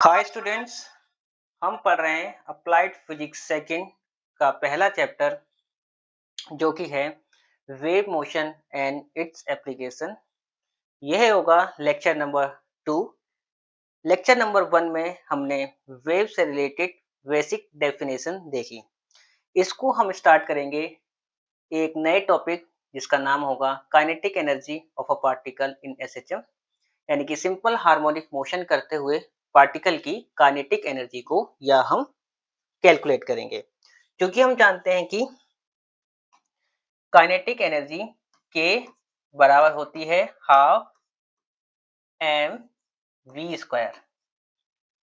Hi students. हम पढ़ रहे हैं अप्लाइड फिजिक्स सेकंड का पहला चैप्टर जो कि है wave motion and its application. यह होगा लेक्चर नंबर 2। लेक्चर नंबर 1 में हमने वेव से रिलेटेड बेसिक डेफिनेशन देखी। इसको हम स्टार्ट करेंगे एक नए टॉपिक जिसका नाम होगा kinetic energy of a particle in SHM, यानी कि सिंपल हार्मोनिक मोशन करते हुए पार्टिकल की काइनेटिक एनर्जी को या हम कैलकुलेट करेंगे, क्योंकि हम जानते हैं कि काइनेटिक एनर्जी के बराबर होती है हाफ एम वी स्क्वायर,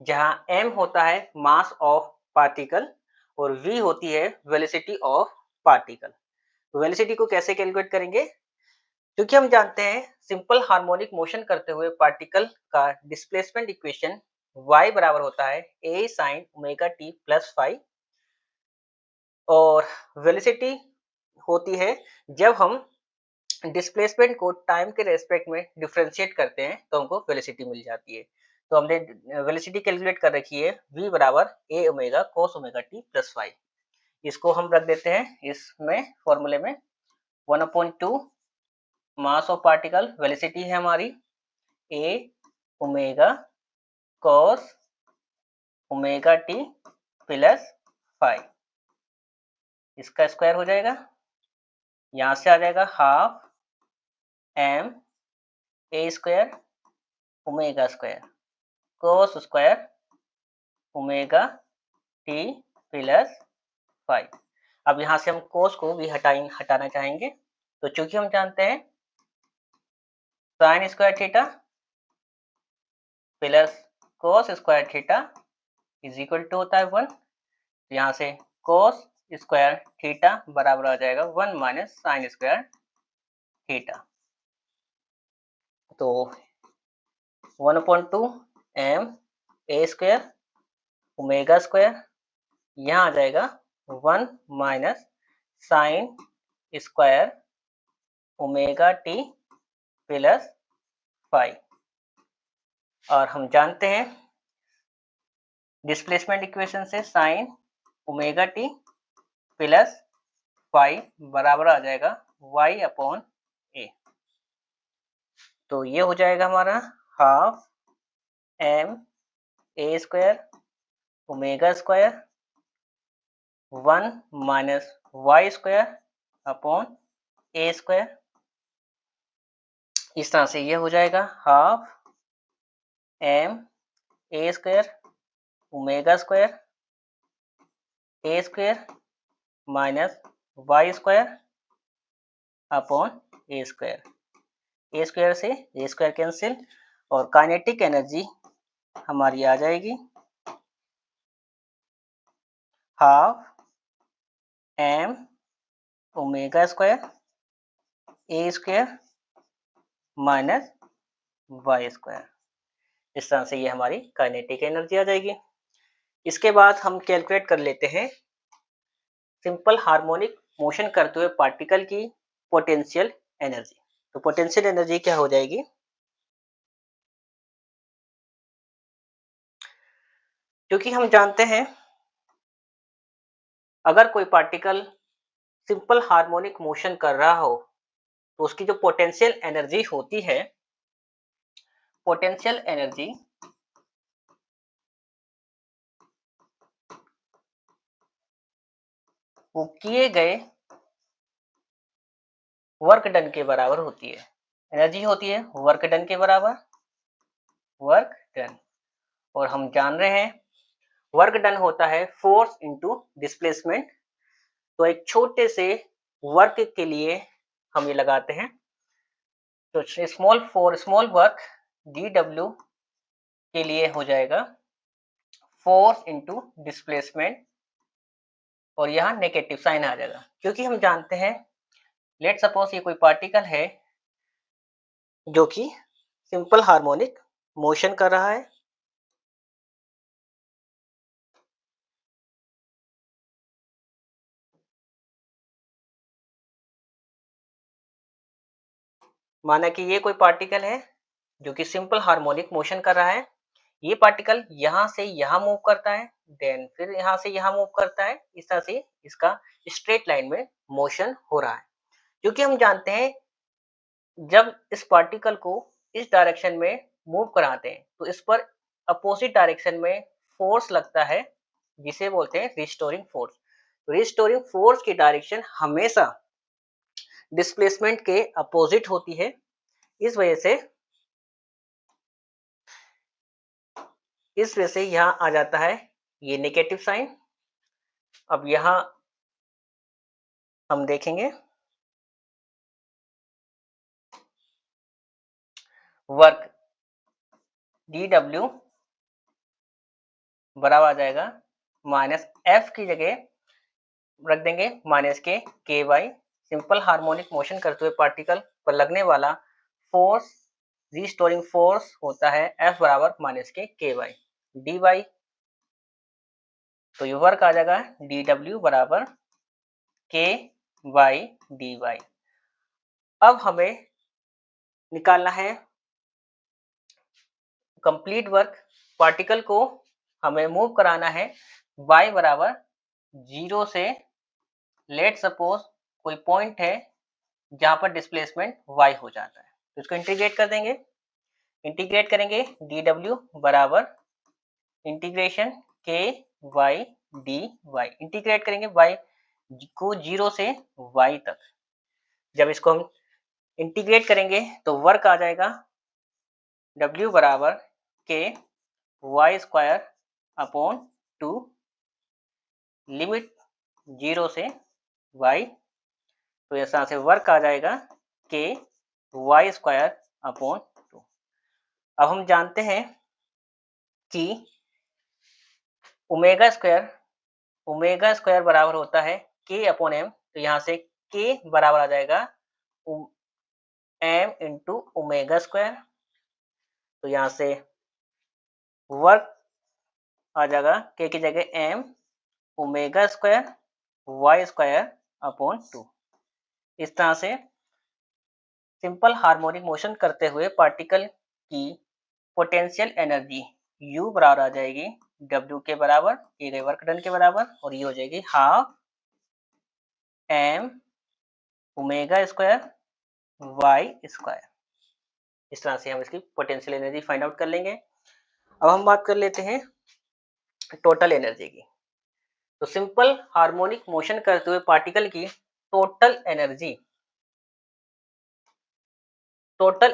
जहां एम होता है मास ऑफ पार्टिकल और वी होती है वेलोसिटी ऑफ पार्टिकल। वेलोसिटी को कैसे कैलकुलेट करेंगे? क्योंकि हम जानते हैं सिंपल हार्मोनिक मोशन करते हुए पार्टिकल का डिस्प्लेसमेंट इक्वेशन y बराबर होता है a sin omega t plus five, और वेलोसिटी होती है जब हम डिस्प्लेसमेंट को टाइम के रेस्पेक्ट में डिफरेंशिएट करते हैं तो हमको वेलोसिटी मिल जाती है। तो हमने वेलोसिटी कैलकुलेट कर रखी है v बराबर a omega cos omega t plus five. इसको हम रख देते हैं इसमें फॉर्मूले में 1/2 मास ऑफ पार्टिकल, वेलोसिटी है हमारी a omega cos omega t plus five, इसका स्क्वायर हो जाएगा, यहाँ से आ जाएगा half m a square omega square cos square omega t plus five. अब यहाँ से हम कोस को भी हटाना चाहेंगे, तो चूंकि हम जानते हैं sine square theta plus cos square theta is equal to होता है 1, तो यहाँ से कोस स्क्वायर थीटा बराबर आ जाएगा 1 माइनस साइन स्क्वायर थीटा। तो 1/2 m a square omega square, यहाँ आ जाएगा 1 minus sine square omega t plus five. और हम जानते हैं डिस्प्लेसमेंट इक्वेशन से sine omega t plus five बराबर आ जाएगा y अपॉन ए। तो ये हो जाएगा हमारा half m a square omega square 1 minus y square upon a square. इस तरह से ये हो जाएगा half m a square omega square a square minus y square upon a square. A square से ए स्क्वायर कैंसिल और kinetic energy हमारी आ जाएगी half m omega square a square minus y square. इस तरह से ये हमारी काइनेटिक एनर्जी आ जाएगी। इसके बाद हम कैलकुलेट कर लेते हैं सिंपल हार्मोनिक मोशन करते हुए पार्टिकल की पोटेंशियल एनर्जी। तो पोटेंशियल एनर्जी क्या हो जाएगी? क्योंकि हम जानते हैं अगर कोई पार्टिकल सिंपल हार्मोनिक मोशन कर रहा हो तो उसकी जो पोटेंशियल एनर्जी होती है, पोटेंशियल एनर्जी वो किए गए वर्क डन के बराबर होती है। एनर्जी होती है वर्क डन के बराबर, वर्क डन। और हम जान रहे हैं वर्क डन होता है फोर्स इनटू डिस्प्लेसमेंट। तो एक छोटे से वर्क के लिए हम ये लगाते हैं, तो स्मॉल वर्क डी डब्ल्यू के लिए हो जाएगा फोर्स इनटू डिस्प्लेसमेंट, और यहाँ नेगेटिव साइन आ जाएगा, क्योंकि हम जानते हैं लेट सपोज ये कोई पार्टिकल है जो कि सिंपल हार्मोनिक मोशन कर रहा है। माना कि ये कोई पार्टिकल है जो कि सिंपल हार्मोनिक मोशन कर रहा है, ये पार्टिकल यहाँ से यहाँ मूव करता है, देन फिर यहाँ से यहाँ मूव करता है। इस तरह से इसका स्ट्रेट लाइन में मोशन हो रहा है। क्योंकि हम जानते हैं जब इस पार्टिकल को इस डायरेक्शन में मूव कराते हैं तो इस पर अपोजिट डायरेक्शन में फोर्स लगता है, जिसे बोलते हैं रिस्टोरिंग फोर्स। तो रिस्टोरिंग फोर्स की डायरेक्शन हमेशा डिस्प्लेसमेंट के अपोजिट होती है। इस वजह से यहाँ आ जाता है ये नेगेटिव साइन। अब यहाँ हम देखेंगे वर्क DW बराबर आ जाएगा माइनस एफ की जगह रख देंगे माइनस के वाई। सिंपल हार्मोनिक मोशन करते हुए पार्टिकल पर लगने वाला फोर्स, रिस्टोरिंग फोर्स होता है एफ बराबर माइनस के वाई डी वाई। तो ये वर्क आ जाएगा DW बराबर के वाई डी वाई। अब हमें निकालना है कंप्लीट वर्क। पार्टिकल को हमें मूव कराना है y बराबर 0 से, लेट सपोज कोई पॉइंट है जहां पर डिस्प्लेसमेंट y हो जाता है, तो इसको इंटीग्रेट कर देंगे। इंटीग्रेट करेंगे dw बराबर इंटीग्रेशन के वाई डी वाई। इंटीग्रेट करेंगे y को 0 से y तक। जब इसको हम इंटीग्रेट करेंगे तो वर्क आ जाएगा w बराबर के वाई स्क्वायर अपॉन 2, लिमिट 0 से y। तो ऐसा से वर्क आ जाएगा के वाई स्क्वायर अपॉन 2। अब हम जानते हैं कि ओमेगा स्क्वायर बराबर होता है के अपॉन एम। तो यहाँ से के बराबर आ जाएगा एम इंटू ओमेगा स्क्वायर। तो यहाँ से वर्क आ जाएगा के की जगह m omega square y square upon 2। इस तरह से सिंपल हार्मोनिक मोशन करते हुए पार्टिकल की पोटेंशियल एनर्जी U बराबर आ जाएगी W के बराबर, किए गए वर्क डन के बराबर, और ये हो जाएगी half m omega square y square. इस तरह से हम इसकी पोटेंशियल एनर्जी फाइंड आउट कर लेंगे। अब हम बात कर लेते हैं टोटल एनर्जी की। तो सिंपल हार्मोनिक मोशन करते हुए पार्टिकल की टोटल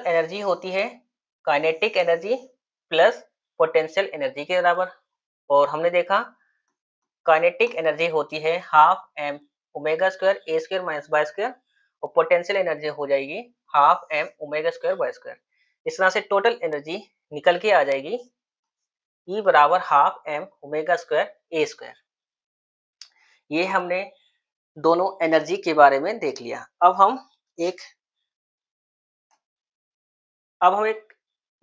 एनर्जी होती है kinetic energy plus potential energy के बराबर। और हमने देखा काइनेटिक एनर्जी होती है half m omega square a square minus y square, और पोटेंशियल एनर्जी हो जाएगी half m omega square y square. इस तरह से टोटल एनर्जी निकल के आ जाएगी E बराबर half m omega square a square. ये हमने दोनों एनर्जी के बारे में देख लिया। अब हम एक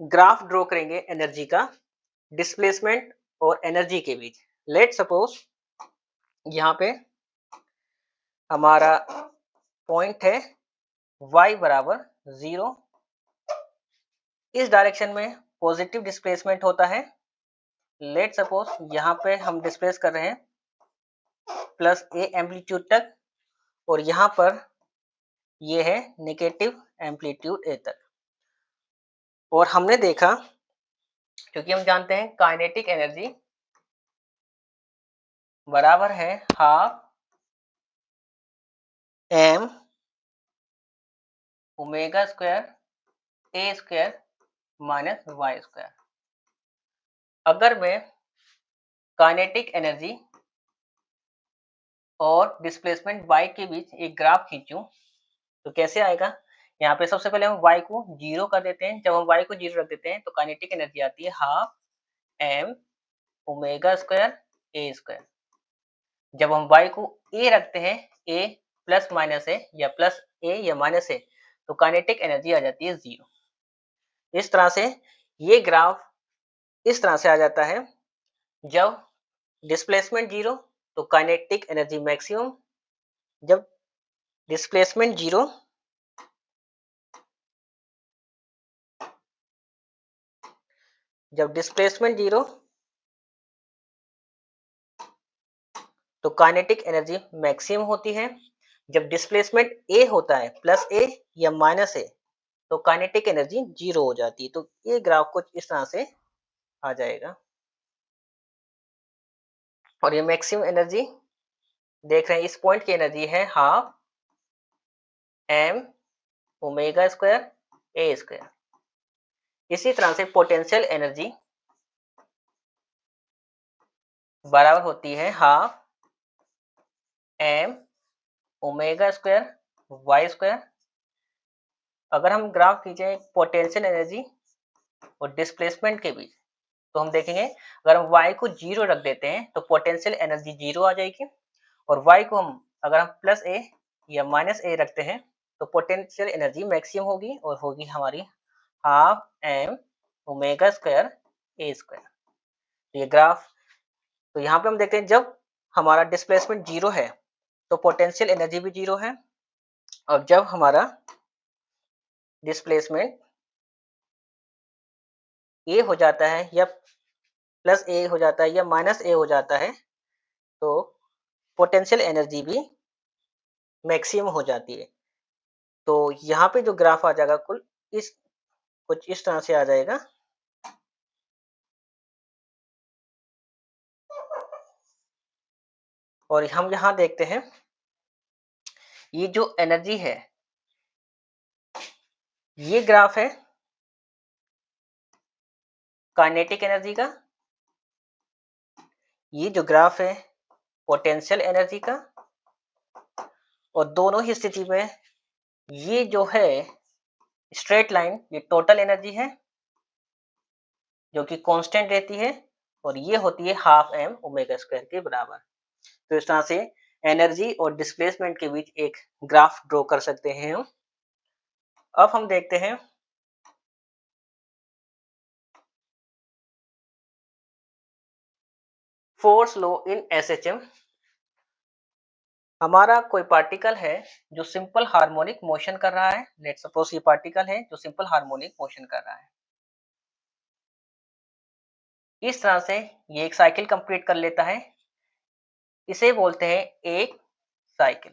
ग्राफ ड्रॉ करेंगे एनर्जी का, डिस्प्लेसमेंट और एनर्जी के बीच। लेट सपोज यहाँ पे हमारा पॉइंट है y बराबर 0। इस डायरेक्शन में पॉजिटिव डिस्प्लेसमेंट होता है। लेट सपोज यहाँ पे हम डिस्प्लेस कर रहे हैं प्लस a एम्पलीट्यूड तक, और यहाँ पर ये है नेगेटिव एम्पलीट्यूड a तक। और हमने देखा, क्योंकि हम जानते हैं काइनेटिक एनर्जी बराबर है half m omega square a square minus y square. अगर मैं काइनेटिक एनर्जी और डिस्प्लेसमेंट y के बीच एक ग्राफ खींचूं तो कैसे आएगा। यहाँ पे सबसे पहले हम y को 0 कर देते हैं। जब हम y को 0 रख देते हैं तो काइनेटिक एनर्जी आती है half m omega square a square. जब हम y को a रखते हैं, a प्लस माइनस है या प्लस a या माइनस है, तो काइनेटिक एनर्जी आ जाती है 0। इस तरह से ये ग्राफ इस तरह से आ जाता है। जब डिस्प्लेसमेंट 0 तो काइनेटिक एनर्जी मैक्सिमम, जब डिस्प्लेसमेंट 0 जब डिस्प्लेसमेंट 0 तो काइनेटिक एनर्जी मैक्सिमम होती है। जब डिस्प्लेसमेंट ए होता है प्लस ए या माइनस ए तो काइनेटिक एनर्जी 0 हो जाती है। तो ये ग्राफ कुछ इस तरह से आ जाएगा और ये मैक्सिमम एनर्जी देख रहे हैं, इस पॉइंट की एनर्जी है half m omega square a square. इसी तरह से पोटेंशियल एनर्जी बराबर होती है half m omega square y square. अगर हम ग्राफ खींचे पोटेंशियल एनर्जी और डिस्प्लेसमेंट के बीच तो हम देखेंगे अगर हम y को 0 रख देते हैं तो पोटेंशियल एनर्जी 0 आ जाएगी और y को हम अगर हम प्लस ए या माइनस ए रखते हैं तो पोटेंशियल एनर्जी मैक्सिमम होगी और होगी हमारी half m omega square a square. ये ग्राफ तो यहाँ पे हम देखते हैं जब हमारा डिस्प्लेसमेंट 0 है तो पोटेंशियल एनर्जी भी 0 है और जब हमारा डिस्प्लेसमेंट ए हो जाता है या प्लस ए हो जाता है या माइनस ए हो जाता है तो पोटेंशियल एनर्जी भी मैक्सिमम हो जाती है। तो यहाँ पे जो ग्राफ आ जाएगा कुल इस कुछ इस तरह से आ जाएगा। और हम यहाँ देखते हैं ये जो एनर्जी है ये ग्राफ है काइनेटिक एनर्जी का, ये जो ग्राफ है पोटेंशियल एनर्जी का और दोनों ही स्थिति में ये जो है स्ट्रेट लाइन ये टोटल एनर्जी है जो कि कांस्टेंट रहती है और ये होती है हाफ एम ओमेगा स्क्वायर के बराबर। तो इस तरह से एनर्जी और डिस्प्लेसमेंट के बीच एक ग्राफ ड्रॉ कर सकते हैं हम। अब हम देखते हैं फोर्स लॉ इन एसएचएम। हमारा कोई पार्टिकल है जो सिंपल हार्मोनिक मोशन कर रहा है। लेट्स सपोज ये पार्टिकल है जो सिंपल हार्मोनिक मोशन कर रहा है। इस तरह से ये एक साइकिल कंप्लीट कर लेता है। इसे बोलते हैं एक साइकिल।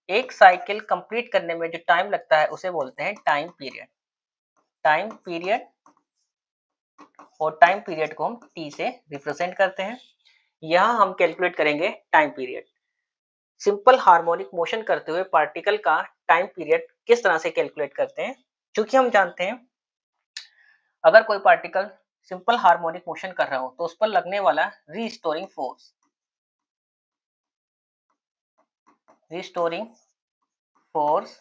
एक साइकिल कंप्लीट करने में जो टाइम लगता है उसे बोलते हैं टाइम पीरियड। टाइम पीरियड और टाइम पीरियड को हम टी से रिप्रेजेंट करते हैं। यहाँ हम कैलकुलेट करेंगे time period. Simple harmonic motion करते हुए पार्टिकल का टाइम पीरियड किस तरह से कैलकुलेट करते हैं, क्योंकि हम जानते हैं अगर कोई पार्टिकल सिंपल हार्मोनिक मोशन कर रहा हो तो उस पर लगने वाला रीस्टोरिंग फोर्स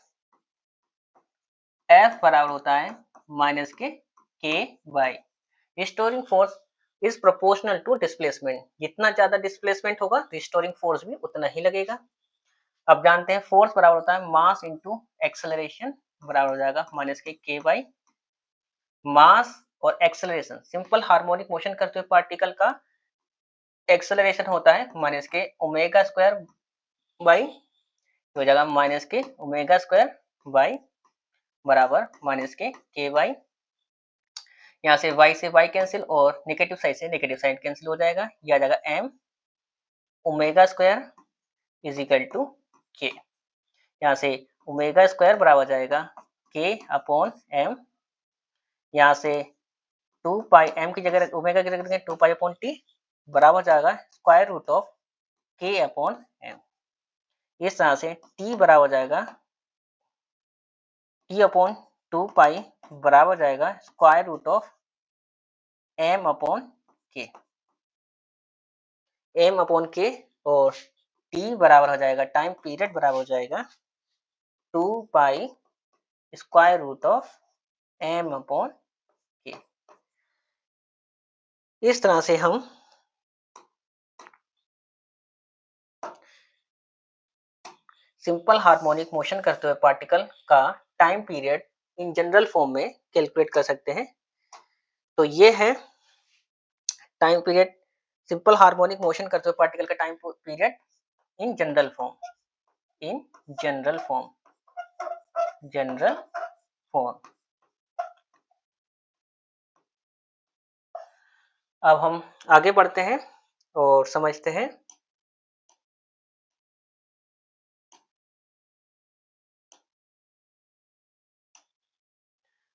F बराबर होता है minus k y restoring force is proportional to displacement. जितना ज्यादा डिस्प्लेसमेंट होगा रिस्टोरिंग फोर्स भी उतना ही लगेगा। अब जानते हैं फोर्स बराबर होता है मास इनटू एक्सेलरेशन बराबर हो जाएगा माइनस के बाई मास और एक्सेलरेशन। सिंपल हार्मोनिक मोशन करते हुए पार्टिकल का एक्सेलरेशन होता है minus k omega square by हो जाएगा minus k omega square y बराबर माइनस के बाई यहाँ से y से y कैंसिल और नेगेटिव साइड से नेगेटिव साइड कैंसिल हो जाएगा। ये आ जाएगा m omega square is equal to k. यहाँ से ओमेगा स्क्वायर बराबर हो जाएगा k अपॉन m। यहाँ से 2 पाई m की जगह ओमेगा की जगह 2 पाई अपॉन टी बराबर जाएगा square root of k upon m। इस तरह से t बराबर जाएगा t अपॉन 2 पाई बराबर जाएगा square root of m upon k. m upon k और t बराबर हो जाएगा टाइम पीरियड बराबर हो जाएगा 2 pi square root of m upon k. इस तरह से हम सिंपल हार्मोनिक मोशन करते हुए पार्टिकल का time period in general form में कैलकुलेट कर सकते हैं। तो ये है time period simple harmonic motion करते हुए पार्टिकल का time period in general form. अब हम आगे बढ़ते हैं और समझते हैं।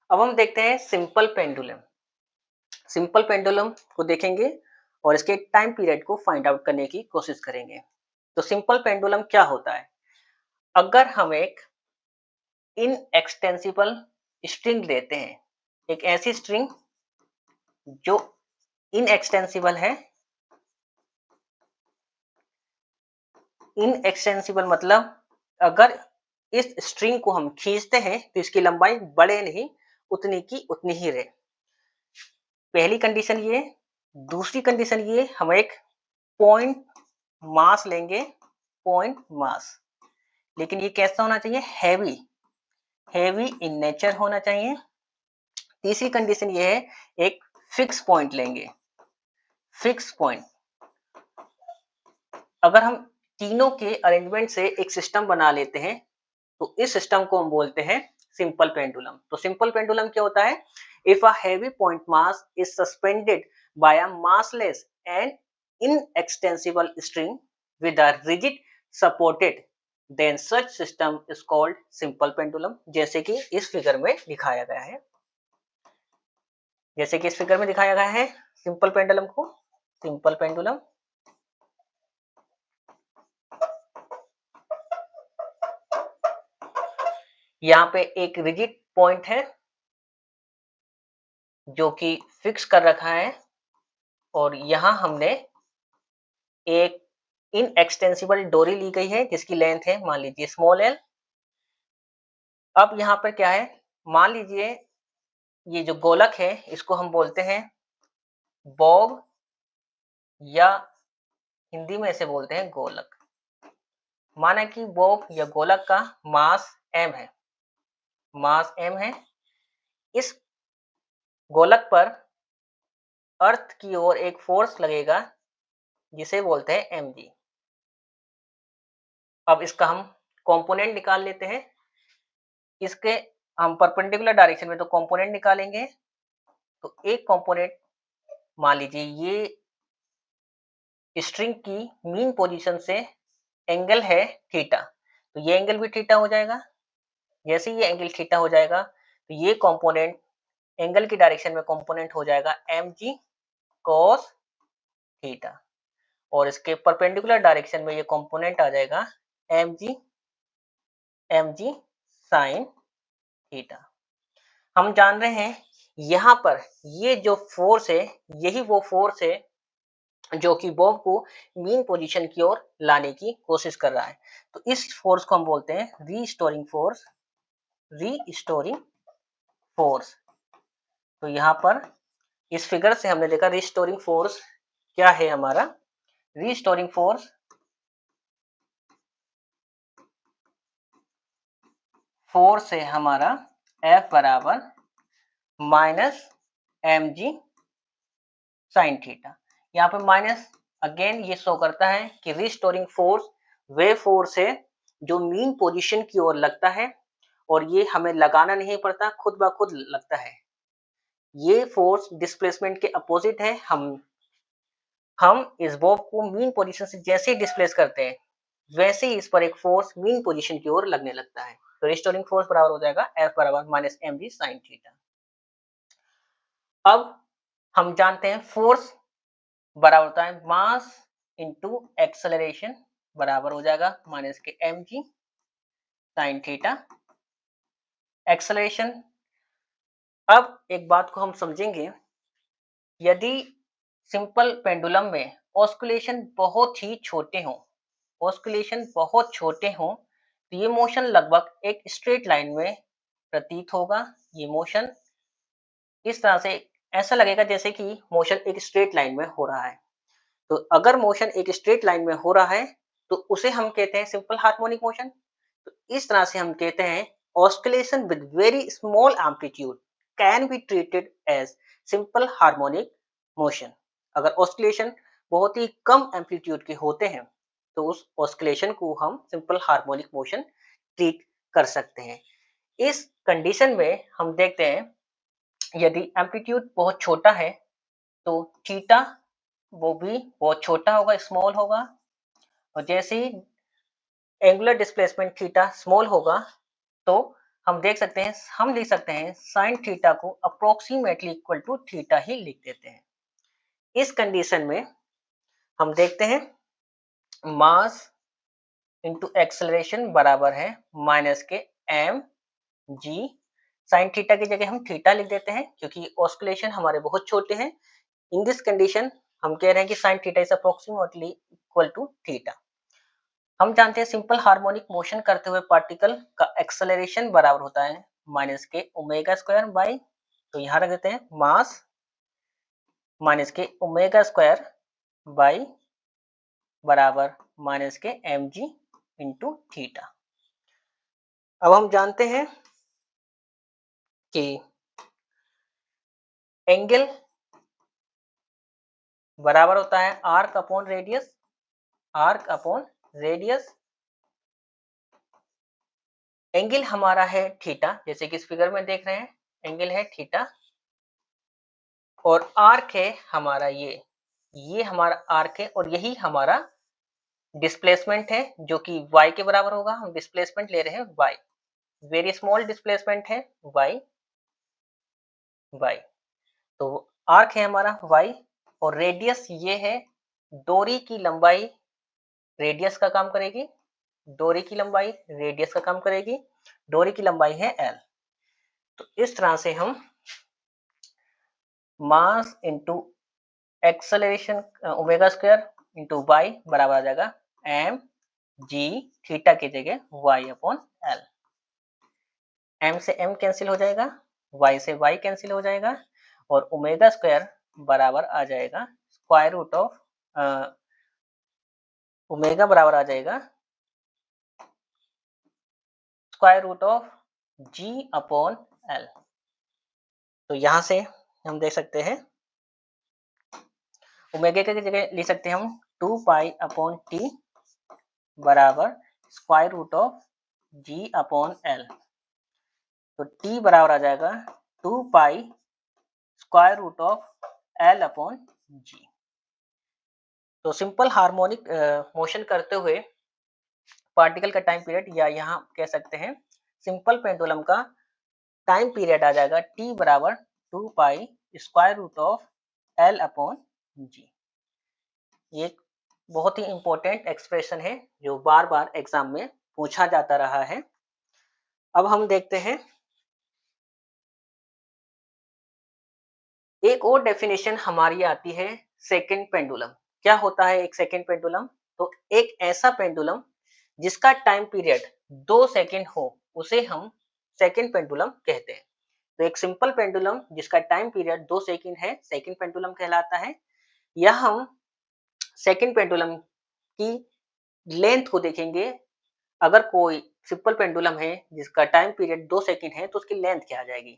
अब हम देखते हैं सिंपल पेंडुलम। सिंपल पेंडुलम को देखेंगे और इसके टाइम पीरियड को फाइंड आउट करने की कोशिश करेंगे। तो सिंपल पेंडुलम क्या होता है? अगर हम एक इनएक्सटेंसिबल स्ट्रिंग लेते हैं, एक ऐसी स्ट्रिंग जो इनएक्सटेंसिबल है। इनएक्सटेंसिबल मतलब अगर इस स्ट्रिंग को हम खींचते हैं तो इसकी लंबाई बढ़े नहीं, उतनी की उतनी ही रहे। पहली कंडीशन ये। दूसरी कंडीशन ये, हम एक पॉइंट मास लेंगे, पॉइंट मास, लेकिन ये कैसा होना चाहिए? हैवी, हैवी इन नेचर होना चाहिए। तीसरी कंडीशन ये है, एक फिक्स पॉइंट लेंगे, फिक्स पॉइंट। अगर हम तीनों के अरेंजमेंट से एक सिस्टम बना लेते हैं तो इस सिस्टम को हम बोलते हैं सिंपल पेंडुलम। तो सिंपल पेंडुलम क्या होता है? If a heavy point mass is suspended by a massless and inextensible string with a rigid supported, then such system is called simple pendulum. जैसे कि इस फिगर में दिखाया गया है, जैसे कि इस फिगर में दिखाया गया है सिंपल पेंडुलम को। सिंपल पेंडुलम, यहाँ पे एक रिजिड पॉइंट है जो कि फिक्स कर रखा है और यहाँ हमने एक इनएक्सटेंसिबल डोरी ली गई है जिसकी लेंथ है मान लीजिए स्मॉल एल। अब यहाँ पर क्या है, मान लीजिए ये जो गोलक है इसको हम बोलते हैं बॉब, या हिंदी में इसे बोलते हैं गोलक। माना कि बॉब या गोलक का मास m है, मास m है। इस गोलक पर अर्थ की ओर एक फोर्स लगेगा जिसे बोलते हैं mg। अब इसका हम कंपोनेंट निकाल लेते हैं। इसके हम परपेंडिकुलर डायरेक्शन में तो कंपोनेंट निकालेंगे। तो एक कंपोनेंट मान लीजिए ये स्ट्रिंग की मीन पोजीशन से एंगल है थीटा, तो ये एंगल भी थीटा हो जाएगा। जैसे ये एंगल थीटा हो जाएगा तो ये कंपोनेंट एंगल की डायरेक्शन में कंपोनेंट हो जाएगा mg cos थीटा, और इसके परपेंडिकुलर डायरेक्शन में ये कंपोनेंट आ जाएगा mg sin थीटा। हम जान रहे हैं यहाँ पर ये जो फोर्स है यही वो फोर्स है जो कि बॉब को मीन पोजीशन की ओर लाने की कोशिश कर रहा है। तो इस फोर्स को हम बोलते हैं रीस्टोरिंग फोर्स, रीस्टोरिंग फोर्स। तो यहाँ पर इस फिगर से हमने देखा रीस्टोरिंग फोर्स क्या है हमारा। रीस्टोरिंग फोर्स फोर्स है हमारा F बराबर माइनस mg साइन थीटा। यहाँ पे माइनस अगेन ये शो करता है कि रिस्टोरिंग फोर्स वे फोर्स है जो मीन पोजीशन की ओर लगता है और ये हमें लगाना नहीं पड़ता, खुद ब खुद लगता है। ये फोर्स डिस्प्लेसमेंट के अपोजिट है। हम इस बॉब को मीन पोजीशन से जैसे ही डिस्प्लेस करते हैं वैसे ही इस पर एक फोर्स मीन पोजीशन की ओर लगने लगता है। तो रिस्टोरिंग फोर्स बराबर हो जाएगा F बराबर माइनस mg साइन थीटा। अब हम जानते हैं फोर्स बराबर होता है मास इंटू एक्सेलरेशन, बराबर हो जाएगा माइनस के mg साइन थीटा। एक्सेलरेशन, अब एक बात को हम समझेंगे, यदि सिंपल पेंडुलम में ऑस्कुलेशन बहुत ही छोटे हों, ऑस्कुलेशन बहुत छोटे हों तो ये मोशन लगभग एक स्ट्रेट लाइन में प्रतीत होगा। ये मोशन इस तरह से ऐसा लगेगा जैसे कि मोशन एक स्ट्रेट लाइन में हो रहा है। तो अगर मोशन एक स्ट्रेट लाइन में हो रहा है तो उसे हम कहते हैं सिंपल हार्मोनिक मोशन। तो इस तरह से हम कहते हैं oscillation with very small amplitude can be treated as simple harmonic motion. अगर ऑस्किलेशन बहुत ही कम एम्पलीट्यूड के होते हैं तो उस ऑस्किलेशन को हम सिंपल हार्मोनिक मोशन ट्रीट कर सकते हैं। इस कंडीशन में हम देखते हैं यदि एम्पलीट्यूड बहुत छोटा है तो थीटा वो भी बहुत छोटा होगा, स्मॉल होगा, और जैसे ही एंगुलर डिस्प्लेसमेंट थीटा स्मॉल होगा तो हम लिख सकते हैं साइन थीटा को अप्रोक्सीमेटली इक्वल टू थीटा ही लिख देते हैं। इस कंडीशन में हम देखते हैं मास इंटू एक्सेलरेशन बराबर है माइनस के एम जी। साइन थीटा की जगह हम थीटा लिख देते हैं क्योंकि ऑस्किलेशन हमारे बहुत छोटे हैं। इन दिस कंडीशन हम कह रहे हैं कि sine theta is approximately equal to theta. हम जानते हैं सिंपल हार्मोनिक मोशन करते हुए पार्टिकल का एक्सेलरेशन बराबर होता है minus k omega square by, तो यहाँ रख देते हैं मास minus k omega square y बराबर माइनस के एम जी इंटू थीटा। अब हम जानते हैं कि एंगल बराबर होता है arc upon radius, arc upon radius. Angle हमारा है थीटा, जैसे कि इस फिगर में देख रहे हैं एंगल है थीटा, और आर्क है हमारा ये हमारा आर्क है, और यही हमारा डिस्प्लेसमेंट है जो कि y के बराबर होगा। हम डिस्प्लेसमेंट ले रहे हैं y, वेरी स्मॉल डिस्प्लेसमेंट है y। तो आर्क है हमारा y, और रेडियस ये है, डोरी की लंबाई रेडियस का काम करेगी, डोरी की लंबाई रेडियस का काम करेगी, डोरी की लंबाई है l। तो इस तरह से हम mass into acceleration omega square into y बराबर आ जाएगा एम जी थीटा की जगह y अपॉन एल। m से m कैंसिल हो जाएगा, y से y कैंसिल हो जाएगा, और ओमेगा स्क्वायर बराबर आ जाएगा स्क्वायर रूट ऑफ ओमेगा बराबर आ जाएगा square root of g upon L. तो यहां से हम देख सकते हैं ओमेगा की जगह लिख सकते हैं हम 2 पाई अपॉन टी बराबर square root of g upon L. तो t बराबर आ जाएगा 2 pi square root of L upon g. तो सिंपल हार्मोनिक मोशन करते हुए पार्टिकल का टाइम पीरियड, या यहाँ कह सकते हैं सिंपल पेंडुलम का टाइम पीरियड आ जाएगा t बराबर 2 pi square root of L upon g. ये बहुत ही इंपॉर्टेंट एक्सप्रेशन है जो बार बार एग्जाम में पूछा जाता रहा है। अब हम देखते हैं एक और डेफिनेशन हमारी आती है सेकंड पेंडुलम। क्या होता है एक सेकंड पेंडुलम? तो एक ऐसा पेंडुलम जिसका टाइम पीरियड 2 सेकंड हो उसे हम सेकंड पेंडुलम कहते हैं। तो एक सिंपल पेंडुलम जिसका टाइम पीरियड 2 सेकंड है सेकंड पेंडुलम कहलाता है। या हम सेकंड पेंडुलम की लेंथ को देखेंगे। अगर कोई सिंपल पेंडुलम है जिसका टाइम पीरियड 2 सेकंड है तो उसकी लेंथ क्या आ जाएगी?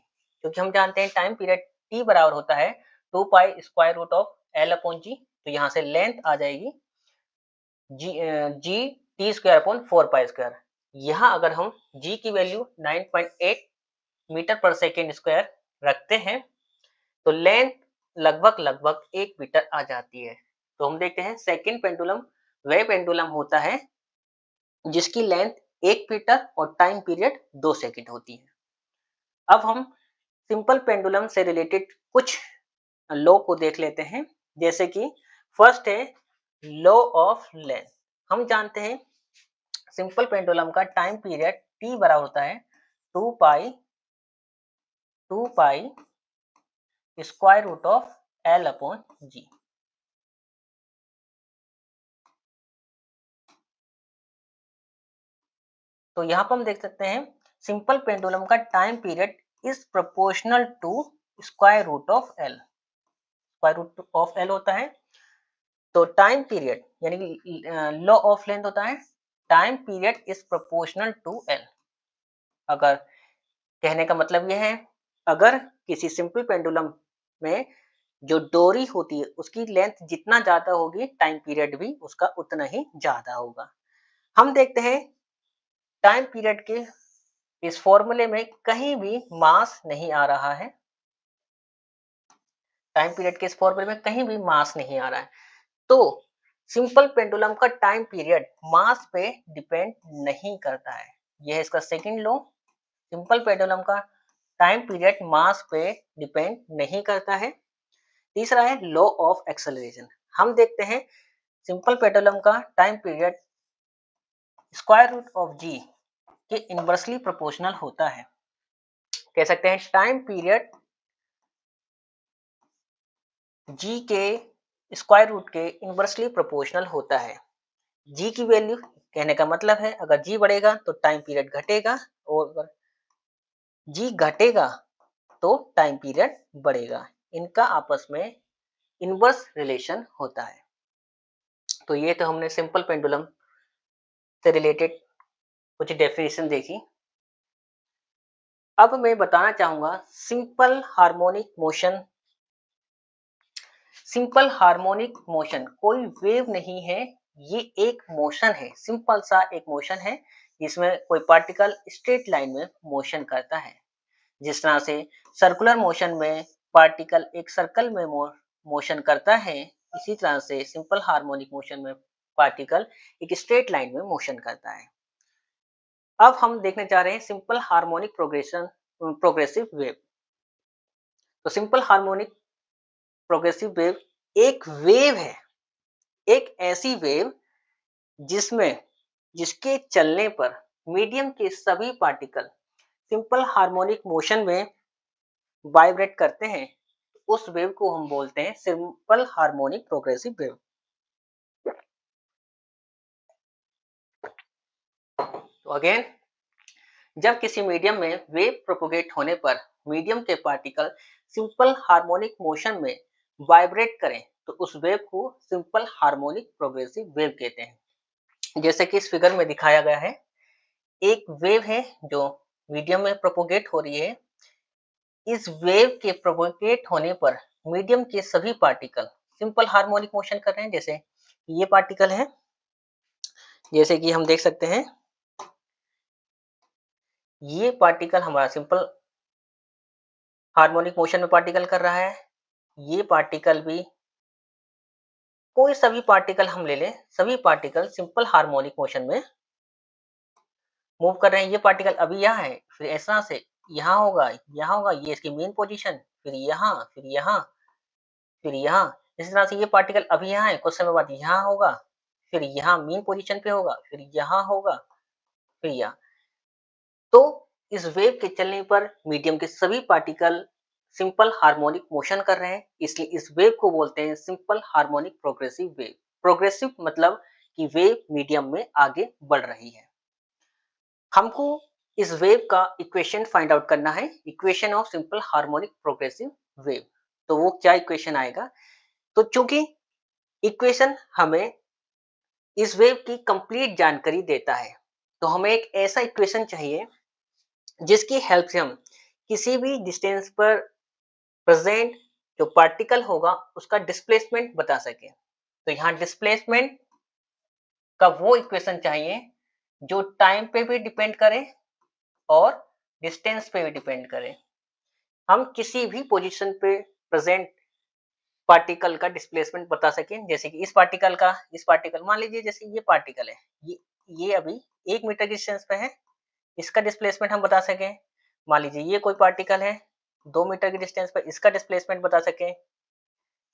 क्योंकि हम जानते हैं टाइम पीरियड टी बराबर होता है 2 pi square root of L upon g. तो यहाँ से लेंथ आ जाएगी G T square upon 4 pi square. यहाँ अगर हम जी की वैल्यू 9.8 मीटर पर सेकेंड स्क्वायर रखते हैं तो लेंथ लगभग लगभग 1 मीटर आ जाती है। तो हम देखते हैं सेकेंड पेंडुलम वह पेंडुलम होता है जिसकी लेंथ 1 मीटर और टाइम पीरियड 2 सेकंड होती है। अब हम सिंपल पेंडुलम से रिलेटेड कुछ लॉ को देख लेते हैं। जैसे कि फर्स्ट है लॉ ऑफ लेंथ। हम जानते हैं सिंपल पेंडुलम का टाइम पीरियड टी बराबर होता है 2 pi square root of L upon g. तो यहाँ पर हम देख सकते हैं सिंपल पेंडुलम का time period is proportional to square root of L. Square root of L होता है। तो टाइम पीरियड यानी कि लॉ ऑफ लेंथ होता है time period is proportional to l. अगर कहने का मतलब यह है अगर किसी सिंपल पेंडुलम में जो डोरी होती है उसकी लेंथ जितना ज्यादा होगी टाइम पीरियड भी उसका उतना ही ज्यादा होगा। हम देखते हैं टाइम पीरियड के इस फॉर्मूले में कहीं भी मास नहीं आ रहा है। टाइम पीरियड के इस फॉर्मूले में कहीं भी मास नहीं आ रहा है। तो सिंपल पेंडुलम का टाइम पीरियड मास पे डिपेंड नहीं करता है। यह है इसका सेकंड लॉ। सिंपल पेंडुलम का टाइम पीरियड मास पे डिपेंड नहीं करता है। तीसरा है लॉ ऑफ एक्सेलरेशन। हम देखते हैं सिंपल पेंडुलम का time period square root of g के इनवर्सली प्रोपोर्शनल होता है। कह सकते हैं टाइम पीरियड जी के स्क्वायर रूट के इनवर्सली प्रोपोर्शनल होता है। जी की वैल्यू कहने का मतलब है अगर जी बढ़ेगा तो टाइम पीरियड घटेगा और अगर जी घटेगा तो टाइम पीरियड बढ़ेगा। इनका आपस में इनवर्स रिलेशन होता है। तो ये तो हमने सिंपल पेंडुलम से रिलेटेड कुछ डेफिनेशन देखी। अब मैं बताना चाहूंगा simple harmonic motion. Simple harmonic motion कोई वेव नहीं है, ये एक मोशन है, सिंपल सा एक मोशन है जिसमें कोई पार्टिकल स्ट्रेट लाइन में मोशन करता है। जिस तरह से सर्कुलर मोशन में पार्टिकल एक सर्कल में मोशन करता है, इसी तरह से सिंपल हार्मोनिक मोशन में पार्टिकल एक स्ट्रेट लाइन में मोशन करता है। अब हम देखने जा रहे हैं सिंपल हार्मोनिक प्रोग्रेसिव वेव। तो सिंपल हार्मोनिक प्रोग्रेसिव वेव एक वेव है, एक ऐसी वेव जिसमें जिसके चलने पर मीडियम के सभी पार्टिकल सिंपल हार्मोनिक मोशन में वाइब्रेट करते हैं। उस वेव को हम बोलते हैं सिंपल हार्मोनिक प्रोग्रेसिव वेव। तो अगेन जब किसी मीडियम में वेव प्रोपोगेट होने पर मीडियम के पार्टिकल सिंपल हार्मोनिक मोशन में वाइब्रेट करें तो उस वेव को सिंपल हार्मोनिक प्रोग्रेसिव वेव कहते हैं। जैसे कि इस फिगर में दिखाया गया है, एक वेव है जो मीडियम में प्रोपोगेट हो रही है। इस वेव के प्रोपोगेट होने पर मीडियम के सभी पार्टिकल सिंपल हार्मोनिक मोशन कर रहे हैं। जैसे ये पार्टिकल है, जैसे कि हम देख सकते हैं ये पार्टिकल हमारा सिंपल हार्मोनिक मोशन में पार्टिकल कर रहा है। ये पार्टिकल भी, कोई सभी पार्टिकल हम ले लें, सभी पार्टिकल सिंपल हार्मोनिक मोशन में मूव कर रहे हैं। ये पार्टिकल अभी यहाँ है, फिर ऐसा से यहाँ होगा, यहाँ होगा, ये इसकी मेन पोजीशन, फिर यहाँ, फिर यहाँ, फिर यहाँ। इस तरह से ये पार्टिकल अभी यहाँ है, कुछ समय बाद यहाँ होगा, फिर यहाँ मेन पोजीशन पे होगा, फिर यहाँ होगा, फिर यहाँ। तो इस वेव के चलने पर मीडियम के सभी पार्टिकल सिंपल हार्मोनिक मोशन कर रहे हैं, इसलिए इस वेव को बोलते हैं simple harmonic progressive wave. Progressive मतलब कि वेव मीडियम में आगे बढ़ रही है। हमको इस वेव का इक्वेशन फाइंड आउट करना है, equation of simple harmonic progressive wave. तो वो क्या इक्वेशन आएगा? तो चूंकि इक्वेशन हमें इस वेव की कंप्लीट जानकारी देता है, तो हमें एक ऐसा इक्वेशन चाहिए जिसकी हेल्प से हम किसी भी डिस्टेंस पर प्रेजेंट जो पार्टिकल होगा उसका डिस्प्लेसमेंट बता सके। तो यहाँ डिस्प्लेसमेंट का वो इक्वेशन चाहिए जो टाइम पे भी डिपेंड करे और डिस्टेंस पे भी डिपेंड करे। हम किसी भी पोजीशन पे प्रेजेंट पार्टिकल का डिस्प्लेसमेंट बता सकें। जैसे कि इस पार्टिकल मान लीजिए जैसे ये पार्टिकल है, ये अभी 1 मीटर की डिस्टेंस पे है, इसका डिस्प्लेसमेंट हम बता सकें। मान लीजिए ये कोई पार्टिकल है 2 मीटर की डिस्टेंस पर, इसका डिस्प्लेसमेंट बता सकें।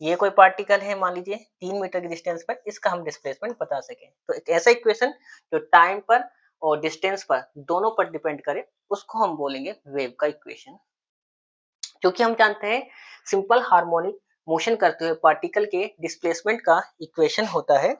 ये कोई पार्टिकल है मान लीजिए 3 मीटर की डिस्टेंस पर, इसका हम डिस्प्लेसमेंट बता सकें। तो एक ऐसा इक्वेशन जो टाइम पर और डिस्टेंस पर दोनों पर डिपेंड करे, उसको हम बोलेंगे वेव का इक्वेशन। क्योंकि हम जानते हैं सिंपल हार्मोनिक मोशन करते हुए पार्टिकल के डिस्प्लेसमेंट का इक्वेशन होता है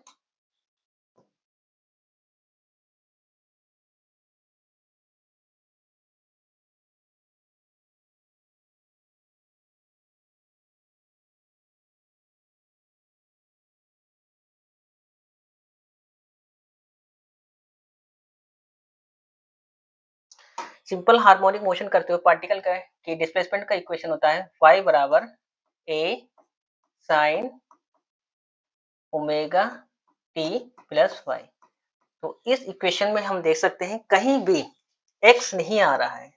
सिंपल हार्मोनिक मोशन करते हुए पार्टिकल का की डिस्प्लेसमेंट का इक्वेशन होता है y बराबर a sine omega t plus y। तो इस इक्वेशन में हम देख सकते हैं कहीं भी x नहीं आ रहा है,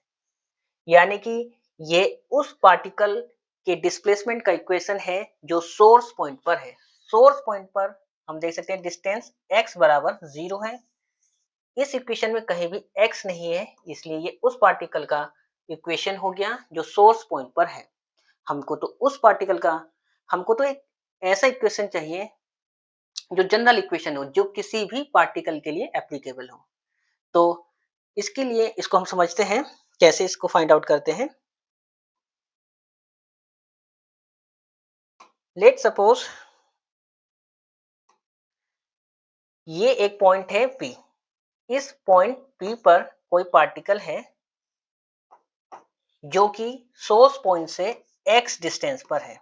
यानी कि ये उस पार्टिकल कि डिस्प्लेसमेंट का इक्वेशन है जो सोर्स पॉइंट पर है। सोर्स पॉइंट पर हम देख सकते हैं डिस्टेंस x बराबर 0 है। इस इक्वेशन में कहीं भी x नहीं है, इसलिए ये उस पार्टिकल का इक्वेशन हो गया जो सोर्स पॉइंट पर है। हमको तो एक ऐसा इक्वेशन चाहिए जो जनरल इक्वेशन हो, जो किसी भी पार्टिकल के लिए एप्लीकेबल हो। तो इसके लिए इसको हम समझते हैं, कैसे इसको फाइंड आउट करते हैं। लेट सपोज ये एक पॉइंट है P। इस पॉइंट P पर कोई पार्टिकल है जो कि सोर्स पॉइंट से x डिस्टेंस पर है।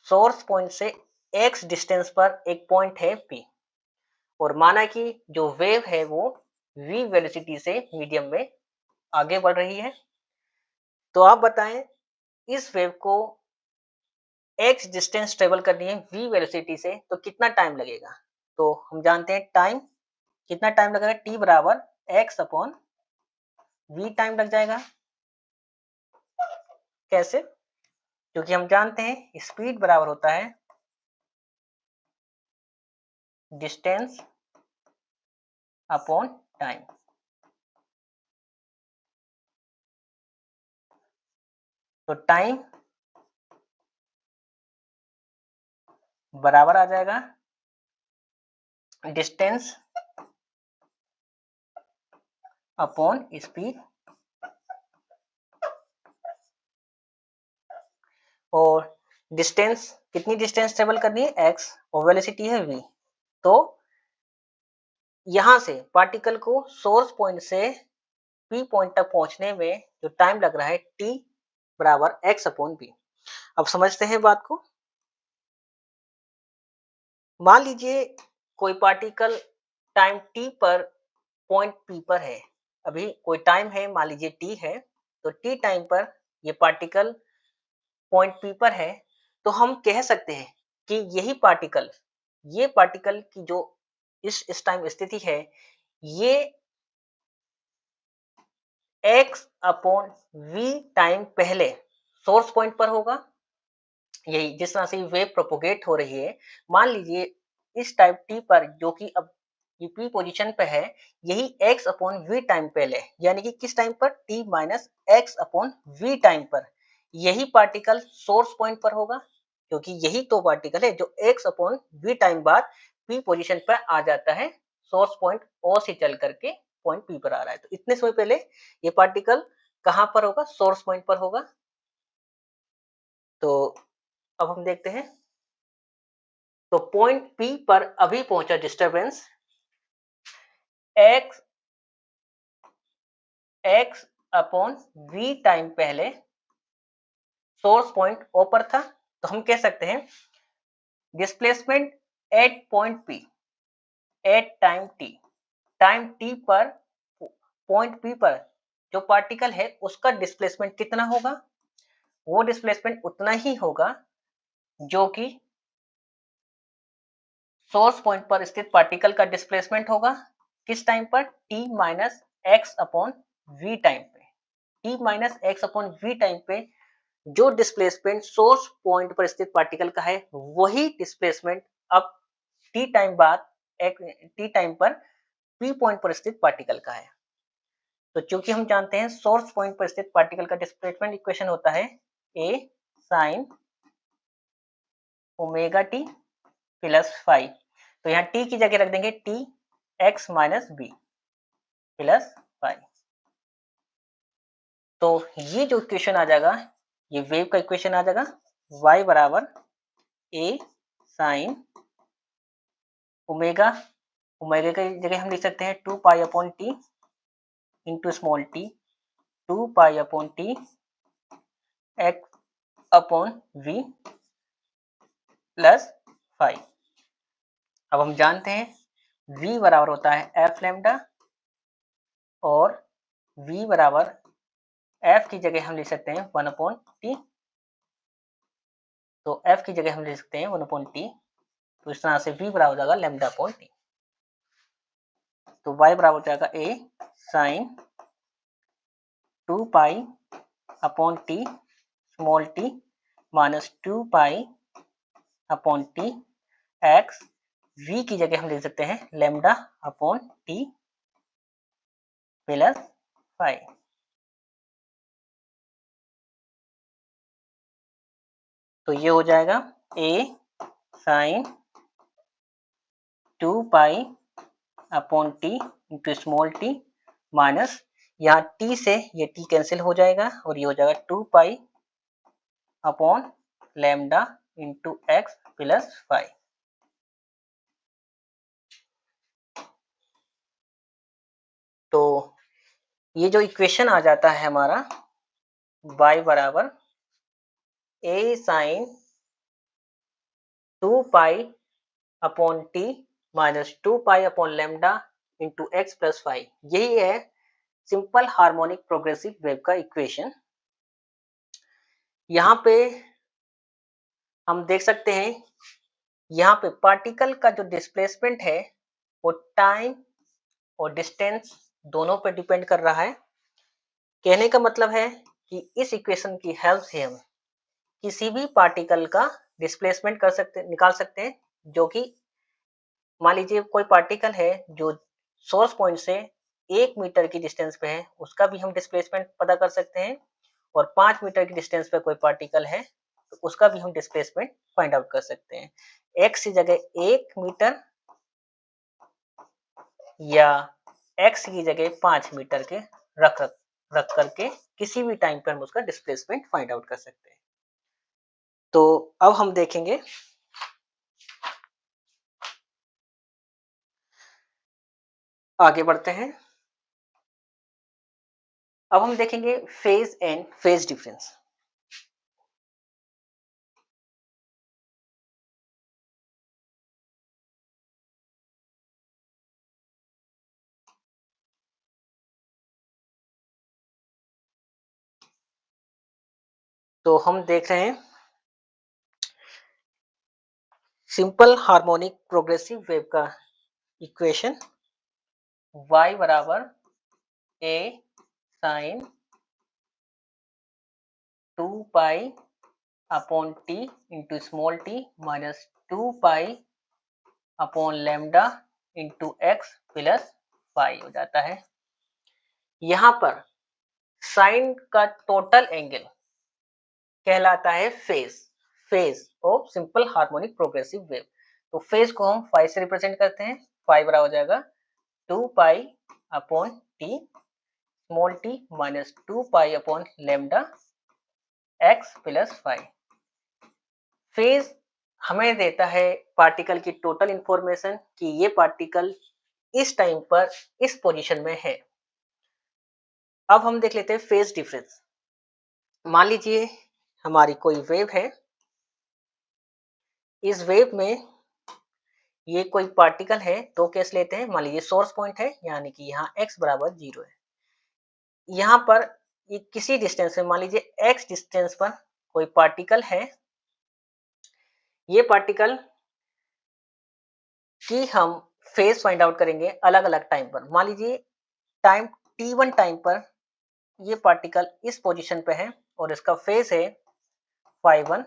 सोर्स पॉइंट से x डिस्टेंस पर एक पॉइंट है P, और माना कि जो वेव है वो v वेलोसिटी से मीडियम में आगे बढ़ रही है। तो आप बताएं, इस वेव को x डिस्टेंस ट्रेवल करनी है v वेलोसिटी से, तो कितना टाइम लगेगा। तो हम जानते हैं टाइम, कितना टाइम लगेगा, t बराबर x अपॉन v टाइम लग जाएगा। कैसे? क्योंकि हम जानते हैं स्पीड बराबर होता है डिस्टेंस अपॉन टाइम। तो टाइम बराबर आ जाएगा डिस्टेंस अपॉन स्पीड, और डिस्टेंस, कितनी डिस्टेंस ट्रेवल करनी है x, और वेलोसिटी है v। तो यहां से पार्टिकल को सोर्स पॉइंट से p पॉइंट तक पहुंचने में जो टाइम लग रहा है t बराबर x अपॉन v। अब समझते हैं बात को। मान लीजिए कोई पार्टिकल टाइम t पर पॉइंट p पर है। अभी कोई टाइम है, मान लीजिए t है, तो t टाइम पर ये पार्टिकल पॉइंट p पर है। तो हम कह सकते हैं कि यही पार्टिकल, ये पार्टिकल की जो इस टाइम स्थिति है, ये x अपॉन v टाइम पहले सोर्स पॉइंट पर होगा। यही जिस तरह से वेव प्रोपोगेट हो रही है, मान लीजिए इस टाइम t पर, जो कि अब ये p पोजीशन पे है, यही x अपॉन v टाइम पहले, यानी कि किस टाइम पर, t minus x upon v time पर यही पार्टिकल सोर्स पॉइंट पर होगा। क्योंकि यही तो पार्टिकल है जो x अपॉन v टाइम बाद p पोजीशन पर आ जाता है, सोर्स पॉइंट O से चल करके पॉइंट p पर आ रहा है। तो इतने समय पहले ये पार्टिकल कहां पर होगा, सोर्स पॉइंट पर होगा। तो अब हम देखते हैं, तो पॉइंट P पर अभी पहुंचा disturbance x upon v time पहले सोर्स पॉइंट O पर था। तो हम कह सकते हैं displacement at point P at time t पर पॉइंट P पर जो पार्टिकल है उसका डिस्प्लेसमेंट कितना होगा। वो डिस्प्लेसमेंट उतना ही होगा जो कि सोर्स पॉइंट पर स्थित पार्टिकल का डिस्प्लेसमेंट होगा। किस टाइम पर, t minus x upon v time पे। t minus x upon v time पे जो डिस्प्लेसमेंट सोर्स पॉइंट पर स्थित पार्टिकल का है, वही डिस्प्लेसमेंट अब t टाइम बाद t टाइम पर p पॉइंट पर स्थित पार्टिकल का है। तो चूंकि हम जानते हैं सोर्स पॉइंट पर स्थित पार्टिकल का डिस्प्लेसमेंट इक्वेशन होता है a sine omega t plus five. तो यहाँ t की जगह रख देंगे t x minus b plus five. तो ये जो इक्वेशन आ जाएगा, ये वेव का इक्वेशन आ जाएगा y बराबर a साइन ओमेगा, ओमेगा की जगह हम लिख सकते हैं 2 pi upon t into small t, 2 pi upon t x upon v plus five. अब हम जानते हैं v बराबर होता है एफ लैम्डा, और v बराबर f की जगह हम लिख सकते हैं 1 अपॉन टी। तो f की जगह हम लिख सकते हैं 1 अपॉन टी। तो इस तरह से v बराबर हो जाएगा लैम्डा अपॉन टी। तो y बराबर हो जाएगा a sine 2 pi upon T small T minus 2 pi upon t x, v की जगह हम लिख सकते हैं लैम्डा अपॉन टी प्लस 5। तो ये हो जाएगा a sine 2 pi upon t into small T minus, यहाँ t से ये t कैंसिल हो जाएगा और ये हो जाएगा 2 pi upon lambda into x plus 5। तो ये जो इक्वेशन आ जाता है हमारा y बराबर a sine 2 pi upon t minus 2 pi upon lambda into x plus 5, यही है सिंपल हार्मोनिक प्रोग्रेसिव वेव का इक्वेशन। यहाँ पे हम देख सकते हैं, यहाँ पे पार्टिकल का जो डिस्प्लेसमेंट है वो टाइम और डिस्टेंस दोनों पे डिपेंड कर रहा है। कहने का मतलब है कि इस इक्वेशन की हेल्प से हम किसी भी पार्टिकल का डिस्प्लेसमेंट निकाल सकते हैं, जो कि मान लीजिए कोई पार्टिकल है जो सोर्स पॉइंट से 1 मीटर की डिस्टेंस पे है, उसका भी हम डिस्प्लेसमेंट पता कर सकते हैं, और 5 मीटर की डिस्टेंस पे कोई पार्टिकल है तो उसका भी हम डिस्प्लेसमेंट फाइंड आउट कर सकते हैं। x की जगह 1 मीटर या x की जगह 5 मीटर के रख करके किसी भी टाइम पर हम उसका डिस्प्लेसमेंट फाइंड आउट कर सकते हैं। तो अब हम देखेंगे आगे बढ़ते हैं। अब हम देखेंगे फेज एंड फेज डिफरेंस। तो हम देख रहे हैं सिंपल हार्मोनिक प्रोग्रेसिव वेव का इक्वेशन y बराबर a sine 2 pi upon t into small T minus 2 pi upon lambda into x plus 5 हो जाता है। यहाँ पर साइन का टोटल एंगल कहलाता है phase of simple harmonic progressive wave. तो फेज को हम 5 से रिप्रेजेंट करते हैं। 5 बराबर हो जाएगा 2 pi upon T small T minus 2 pi upon lambda x plus 5। Phase हमें देता है पार्टिकल की टोटल इंफॉर्मेशन कि ये पार्टिकल इस टाइम पर इस पोजीशन में है। अब हम देख लेते हैं फेज डिफरेंस। मान लीजिए हमारी कोई वेव है, इस वेव में ये कोई पार्टिकल है, दो केस लेते हैं। मान लीजिए सोर्स पॉइंट है, यानी कि यहाँ x बराबर 0 है। यहाँ पर ये किसी डिस्टेंस में, मान लीजिए x डिस्टेंस पर कोई पार्टिकल है। ये पार्टिकल की हम फेज फाइंड आउट करेंगे अलग अलग टाइम पर। मान लीजिए टाइम t1 टाइम पर ये पार्टिकल इस पोजीशन पे है और इसका फेज है phi1,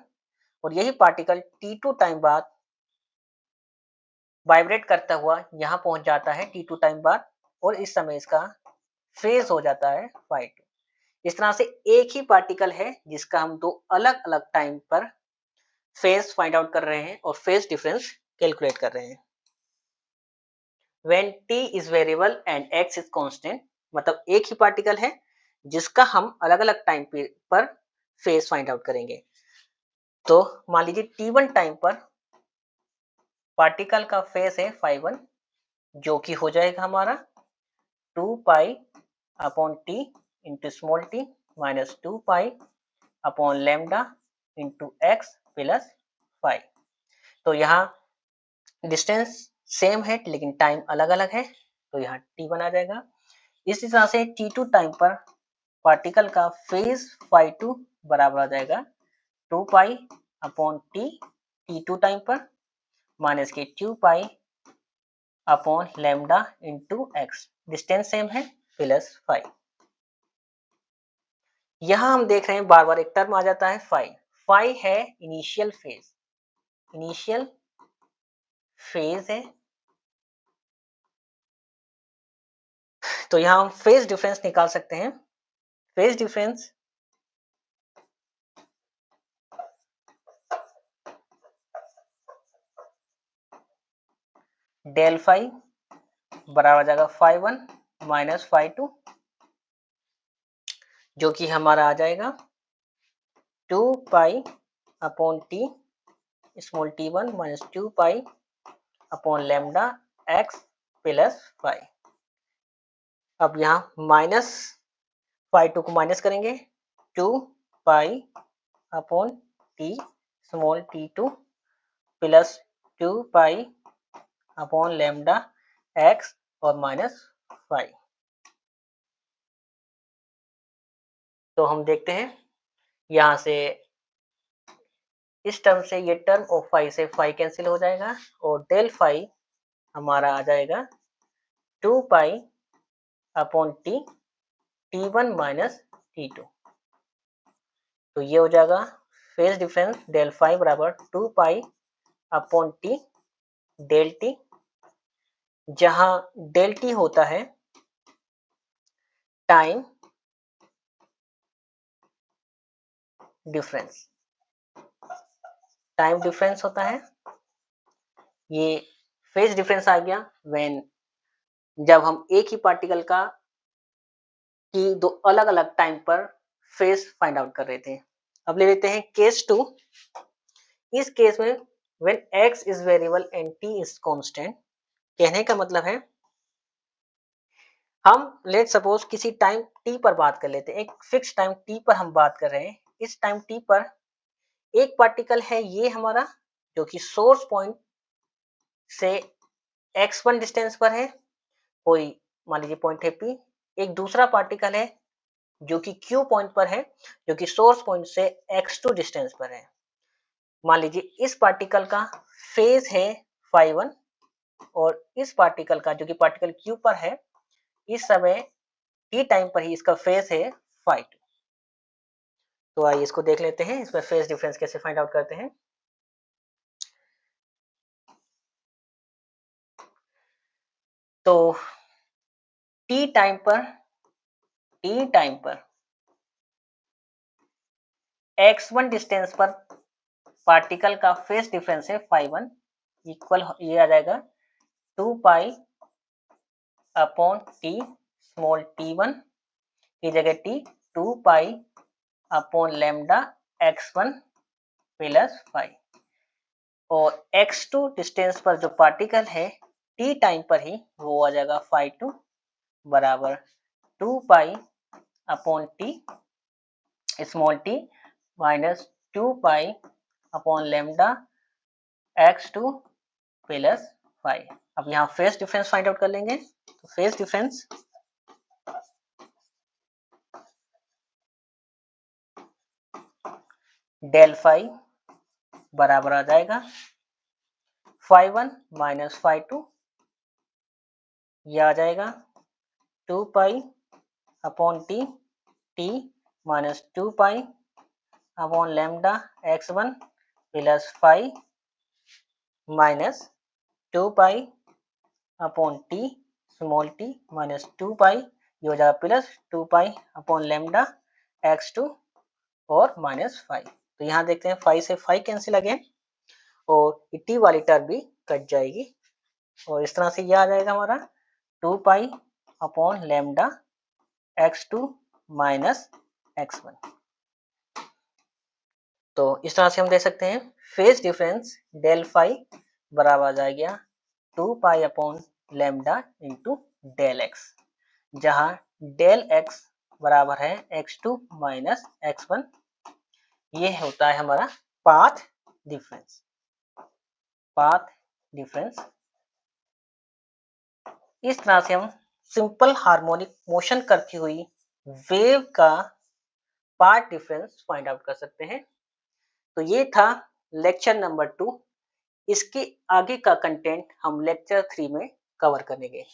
और यही पार्टिकल t2 टाइम बाद वाइब्रेट करता हुआ यहाँ पहुंच जाता है t2 टाइम बाद, और इस समय इसका फेज हो जाता है phi2। इस तरह से एक ही पार्टिकल है जिसका हम दो अलग अलग टाइम पर फेज फाइंड आउट कर रहे हैं और फेज डिफरेंस कैलकुलेट कर रहे हैं। When t is variable and x is constant, मतलब एक ही पार्टिकल है जिसका हम अलग अलग टाइम पर फेज फाइंड आउट करेंगे। तो मान लीजिए t1 टाइम पर पार्टिकल का फेज है phi1, जो कि हो जाएगा हमारा 2 pi upon t into small T minus 2 pi upon lambda into x plus 5। तो यहाँ डिस्टेंस सेम है लेकिन टाइम अलग अलग है, तो यहाँ t1 आ जाएगा। इसी तरह से t2 टाइम पर पार्टिकल का फेज phi2 बराबर आ जाएगा 2 pi upon T t2 time पर माइनस के 2 pi upon lambda into x, distance same है, प्लस 5। यहाँ हम देख रहे हैं बार बार एक टर्म आ जाता है फाई। फाई है इनिशियल फेज, इनिशियल फेज है। तो यहाँ हम फेज डिफरेंस निकाल सकते हैं। फेज डिफरेंस डेल फाई बराबर आ जाएगा phi one minus phi two, जो कि हमारा आ जाएगा 2 pi upon T small t one minus 2 pi upon lambda x plus phi. अब यहाँ माइनस फाई टू को माइनस करेंगे, 2 pi upon T small t two plus 2 pi upon lambda x और माइनस फाई। तो हम देखते हैं यहाँ से इस टर्म से ये टर्म और फाई से फाई कैंसिल हो जाएगा और डेल फाई हमारा आ जाएगा 2 pi upon T t one minus t two. तो ये हो जाएगा फेज डिफरेंस डेल फाई बराबर 2 pi upon t del t, जहां डेल टी होता है टाइम डिफरेंस, टाइम डिफरेंस होता है। ये फेज डिफरेंस आ गया व्हेन जब हम एक ही पार्टिकल का की दो अलग अलग टाइम पर फेज फाइंड आउट कर रहे थे। अब ले लेते हैं केस टू। इस केस में when x is variable and t is constant, कहने का मतलब है हम लेट सपोज किसी टाइम t पर बात कर लेते हैं, एक फिक्स टाइम t पर हम बात कर रहे हैं। इस टाइम t पर एक पार्टिकल है ये हमारा, जो कि सोर्स पॉइंट से x1 डिस्टेंस पर है, कोई मान लीजिए पॉइंट है p। एक दूसरा पार्टिकल है जो कि q पॉइंट पर है, जो कि सोर्स पॉइंट से x2 डिस्टेंस पर है। मान लीजिए इस पार्टिकल का फेज है फाई वन और इस पार्टिकल का जो कि पार्टिकल q पर है इस समय t टाइम पर ही इसका फेज है फाई टू। तो आइए इसको देख लेते हैं, इसमें फेज डिफरेंस कैसे फाइंड आउट करते हैं। तो t टाइम पर x1 डिस्टेंस पर पार्टिकल का फेज डिफरेंस है फाई वन, इक्वल ये आ जाएगा 2 pi upon T small t one की जगह t 2 pi upon lambda x1 plus phi, और x2 डिस्टेंस पर जो पार्टिकल है t टाइम पर ही वो आ जाएगा फाई टू बराबर 2 pi upon T small T minus 2 pi upon lambda x2 plus phi. अब यहाँ फेज डिफरेंस फाइंड आउट कर लेंगे। तो फेज डिफरेंस डेल फाई बराबर आ जाएगा phi one minus phi two, यह आ जाएगा 2 pi upon T T minus 2 pi upon lambda x1 plus phi minus 2 pi upon T small T minus 2 pi, ये हो जाएगा plus 2 pi upon lambda x2 और माइनस फाई। तो यहाँ देखते हैं फाई से फाई कैंसिल अगेन और टी वाली टर्म भी कट जाएगी और इस तरह से यह आ जाएगा हमारा 2 pi upon lambda x2 minus x1। तो इस तरह से हम देख सकते हैं फेज डिफरेंस डेल फाई बराबर आ जाएगा 2 pi upon lambda into del x, जहां डेल एक्स बराबर है x2 माइनस x1। ये होता है हमारा पाथ डिफरेंस। पाथ डिफरेंस इस तरह से हम सिंपल हार्मोनिक मोशन करती हुई वेव का पाथ डिफरेंस फाइंड आउट कर सकते हैं। तो ये था लेक्चर नंबर 2। इसके आगे का कंटेंट हम लेक्चर 3 में कवर करेंगे।